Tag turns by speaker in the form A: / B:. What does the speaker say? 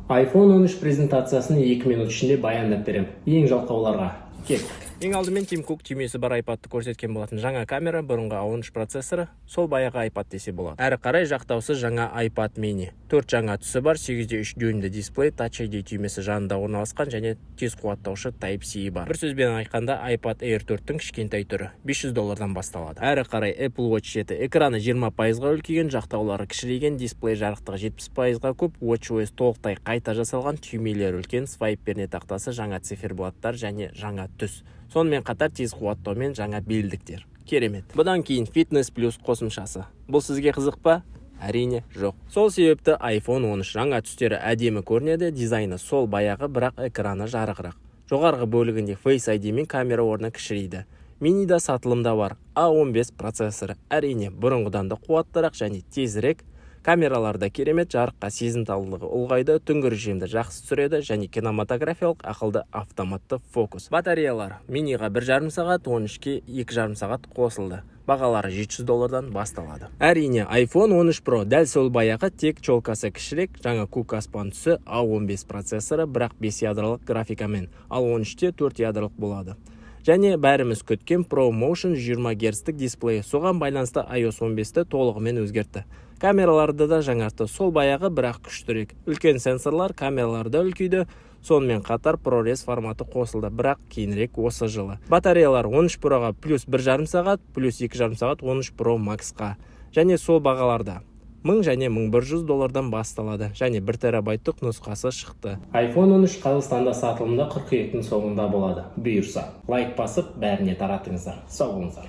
A: iPhone 13 презентациясын 2 минут ішінде баяндап берем. Ең жалқауларға кеттік.
B: Ең алдымен Тим Кук түймесі бар iPad'ты көрсеткен болатын. Жаңа камера, бұрынғы A13 процессоры, сол баяғы iPad десе болады. Әрі қарай жақтаусыз жаңа iPad mini. 4 жаңа түсі бар, 8.3 дюймді дисплей, Touch ID түймесі жанында орналасқан және тез қуаттаушы Type-C бар. Bir сөзбен айтқанда iPad Air 4-тің кішкентай түрі $500 басталады. Әрі қарай Apple Watch 7 экраны 20%-ға үлкейген, жақтаулары кішірейген, дисплей жарықтығы 70%-ға көп, WatchOS толықтай қайта жасалған, түймелер үлкен, Swipe перне тақтасы, жаңа циферблаттар және жаңа түс. Сонымен қатар тез қуаттаумен жаңа белдіктер. Керемет. Бұдан кейін Fitness Plus қосымшасы. Бұл сізге қызық па? Әрине жоқ. Сол себепті iPhone 13 жаңа түстері әдемі көрінеді, дизайны сол баяғы, бірақ экраны жарығырақ. Жоғарғы бөлігінде Face ID мен камера орны кішірейді. Минида сатылымда бар A15 процессоры. Әрине бұрынғыдан да қуаттырақ және тезірек. Камераларда керемет, жарыққа сезімталдығы ұлғайды, түнгі режимді жақсы түсіреді және кинематографиялық ақылды автоматты фокус. Батареялар миниға 1,5 сағат, 13-ке 2,5 сағат қосылды. Бағалары $700 басталады. Әрине iPhone 13 Pro дәл сол баяғы, тек чолкасы кішірек, жаңа көк аспан түсі, A15 процессоры, бірақ 5 ядролық графикамен, ал 13-те 4 ядролық болады. Және бәріміз көткен ProMotion 20 Гц дисплейі, соған байланысты iOS 15-ті толығымен өзгертті. Камераларды да жаңартты, сол баяғы, бірақ күштірек. Үлкен сенсорлар камераларды үлкейді, сонымен қатар ProRes форматы қосылды, бірақ кейінірек осы жылы. Батареялар 13 Pro'ға плюс 1,5 сағат, плюс 2,5 сағат 13 Pro Max-қа. Және сол бағаларда $1000 және $1100 басталады, және 1 терабайттық нұсқасы шықты.
A: iPhone 13 Қазақстанда сатылымда 42-дің соңында болады. Бұйырса, лайк басып, бәріне таратыңыздар. Сау болыңыздар.